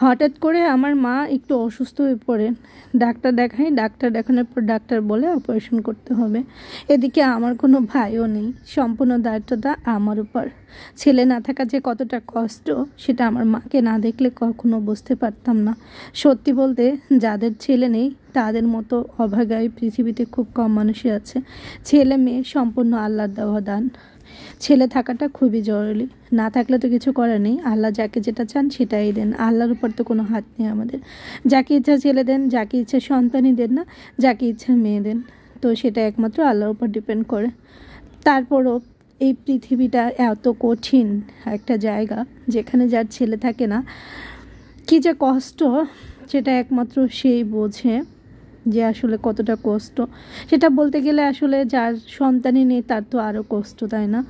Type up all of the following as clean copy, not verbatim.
হঠাৎ করে আমার মা একটু অসুস্থ হয়ে পড়েন। ডাক্তার দেখাই, ডাক্তার দেখানোর পর ডাক্তার বলে অপারেশন করতে হবে। এদিকে আমার কোনো ভাইও নেই, সম্পূর্ণ দায়িত্বটা আমার উপর। ছেলে না থাকা যে কতটা কষ্ট সেটা আমার মাকে না দেখলে কখনো বুঝতে পারতাম না। সত্যি বলতে, যাদের ছেলে নেই তাদের মতো অভাগায় পৃথিবীতে খুব কম মানুষই আছে। ছেলে মেয়ে সম্পূর্ণ আল্লাহর দেওয়া দান। ছেলে থাকাটা খুবই জরুরি, না থাকলে তো কিছু করার নেই। আল্লাহ যাকে যেটা চান সেটাই দেন, আল্লাহর উপর তো কোনো হাত নেই আমাদের। যাকে ইচ্ছা ছেলে দেন, যাকে ইচ্ছা সন্তানই দেন না, যাকে ইচ্ছা মেয়ে দেন, তো সেটা একমাত্র আল্লাহর উপর ডিপেন্ড করে। তারপরও এই পৃথিবীটা এত কঠিন একটা জায়গা, যেখানে যার ছেলে থাকে না, কী যে কষ্ট সেটা একমাত্র সেই বোঝে যে আসলে কতটা কষ্ট। সেটা বলতে গেলে আসলে যার সন্তানই নেই তার তো আরও কষ্ট, তাই না?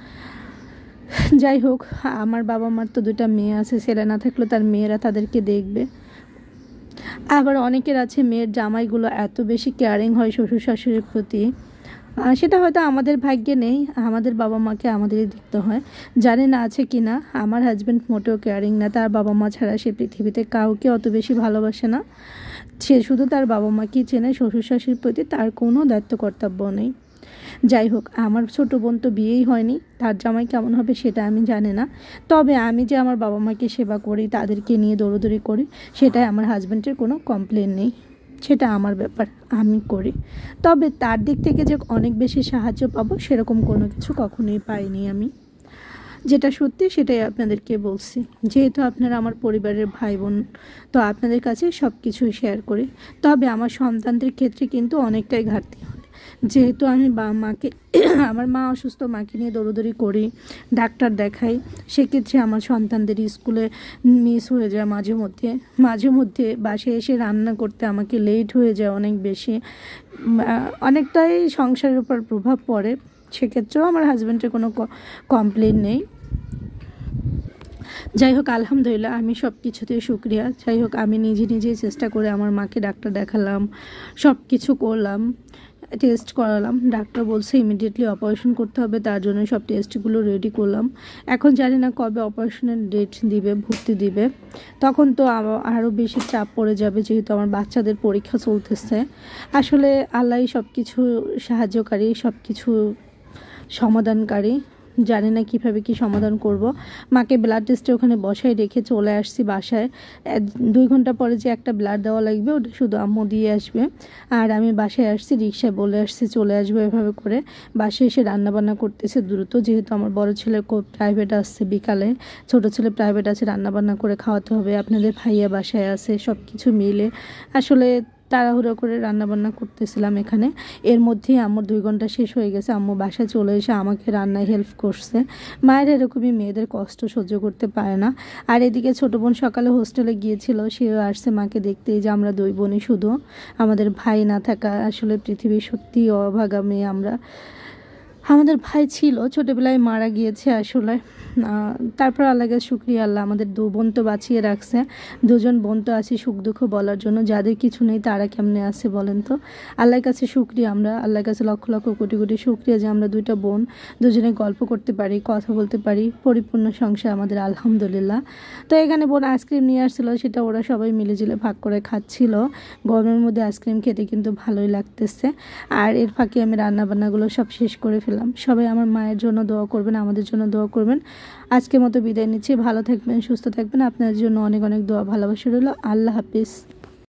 যাই হোক, আমার বাবা মার তো দুটা মেয়ে আছে, ছেলে না থাকলেও তার মেয়েরা তাদেরকে দেখবে। আবার অনেকের আছে মেয়ের জামাইগুলো এত বেশি কেয়ারিং হয় শ্বশুর শাশুড়ির প্রতি, সেটা হয়তো আমাদের ভাগ্যে নেই। আমাদের বাবা মাকে আমাদেরই দেখতে হয়। জানি না আছে কি না, আমার হাজব্যান্ড মোটেও কেয়ারিং না। তার বাবা মা ছাড়া সে পৃথিবীতে কাউকে অত বেশি ভালোবাসে না। সে শুধু তার বাবা মাকেই চেনে, শ্বশুর শাশুড়ির প্রতি তার কোনো দায়িত্ব কর্তব্য নেই। যাই হোক, আমার ছোটো বোন তো বিয়েই হয়নি, তার জামাই কেমন হবে সেটা আমি জানি না। তবে আমি যে আমার বাবা মাকে সেবা করি, তাদেরকে নিয়ে দৌড়দৌড়ি করি, সেটাই আমার হাজব্যান্ডের কোনো কমপ্লেন নেই। সেটা আমার ব্যাপার, আমি করি। তবে তার দিক থেকে যে অনেক বেশি সাহায্য পাবো সেরকম কোনো কিছু কখনোই পাইনি আমি। যেটা সত্যি সেটাই আপনাদেরকে বলছি। যেহেতু আপনারা আমার পরিবারের ভাই বোন, তো আপনাদের কাছে সব কিছুই শেয়ার করি। তবে আমার সন্তানদের ক্ষেত্রে কিন্তু অনেকটাই ঘাটতি হয়। যেহেতু আমি মাকে আমার মা অসুস্থ, মাকে নিয়ে দৌড়দৌড়ি করি, ডাক্তার দেখাই, সেক্ষেত্রে আমার সন্তানদের স্কুলে মিস হয়ে যায় মাঝে মধ্যে বাসায় এসে রান্না করতে আমাকে লেট হয়ে যায় অনেক বেশি। অনেকটাই সংসারের উপর প্রভাব পড়ে। সেক্ষেত্রেও আমার হাজব্যান্ডের কোনো কমপ্লেন নেই। যাই হোক, আলহামদুলিল্লাহ, আমি সব কিছুতেই শুকরিয়া। যাই হোক, আমি নিজেই চেষ্টা করে আমার মাকে ডাক্তার দেখালাম, সব কিছু করলাম, টেস্ট করালাম। ডাক্তার বলছে ইমিডিয়েটলি অপারেশন করতে হবে, তার জন্য সব টেস্টগুলো রেডি করলাম। এখন জানি না কবে অপারেশনের ডেট দিবে, ভর্তি দিবে। তখন তো আরও বেশি চাপ পড়ে যাবে, যেহেতু আমার বাচ্চাদের পরীক্ষা চলতেছে। আসলে আল্লাহই সব কিছু সাহায্যকারী, সব কিছু সমাধানকারী। জানি না কীভাবে কি সমাধান করব। মাকে ব্লাড টেস্টে ওখানে বসায় রেখে চলে আসছি বাসায়। 2 ঘন্টা পরে যে একটা ব্লাড দেওয়া লাগবে, ওটা শুধু আম্মু দিয়ে আসবে। আর আমি বাসায় আসছি, রিক্সায় বলে আসছি চলে আসবো। এভাবে করে বাসায় এসে রান্নাবান্না করতেছে দ্রুত, যেহেতু আমার বড় ছেলে প্রাইভেট আসছে বিকালে, ছোট ছেলে প্রাইভেট আছে, রান্নাবান্না করে খাওয়াতে হবে। আপনাদের ভাইয়া বাসায় আছে, সব কিছু মিলে আসলে তাড়াহুড়ো করে রান্নাবান্না করতেছিলাম এখানে। এর মধ্যেই আম্মুর 2 ঘন্টা শেষ হয়ে গেছে। আম্মু বাসায় চলে এসে আমাকে রান্নায় হেল্প করছে। মায়ের এরকমই, মেয়েদের কষ্ট সহ্য করতে পারে না। আর এদিকে ছোটো বোন সকালে হোস্টেলে গিয়েছিল, সেও আসছে মাকে দেখতে। যে আমরা 2 বোনই শুধু, আমাদের ভাই না থাকা আসলে পৃথিবী সত্যি অভাগা মেয়ে আমরা। আমাদের ভাই ছিল, ছোটোবেলায় মারা গিয়েছে আসলে। তারপর আল্লাহকে শুকরিয়া, আল্লাহ আমাদের 2 বোন তো বাঁচিয়ে রাখছে। 2জন বোন তো আছি সুখ দুঃখ বলার জন্য, যাদের কিছু নেই তারা কেমনে আছে বলেন তো? আল্লাহর কাছে শুকরিয়া, আমরা আল্লাহর কাছে লক্ষ লক্ষ কোটি কোটি শুকরিয়া যে আমরা 2টা বোন দুজনে গল্প করতে পারি, কথা বলতে পারি, পরিপূর্ণ সংসার আমাদের, আলহামদুলিল্লাহ। তো এখানে বোন আইসক্রিম নিয়ে আসছিলো, সেটা ওরা সবাই মিলেঝিলে ভাগ করে খাচ্ছিল। গরমের মধ্যে আইসক্রিম খেতে কিন্তু ভালোই লাগতেছে। আর এর ফাঁকে আমি রান্নাবান্নাগুলো সব শেষ করে ফেললাম। সবাই আমার মায়ের জন্য দোয়া করবেন, আমাদের জন্য দোয়া করবেন। আজকের মতো বিদায় নিচ্ছি। ভালো থাকবেন, সুস্থ থাকবেন। আপনাদের জন্য অনেক অনেক দোয়া ভালোবাসা রইল। আল্লাহ হাফিজ।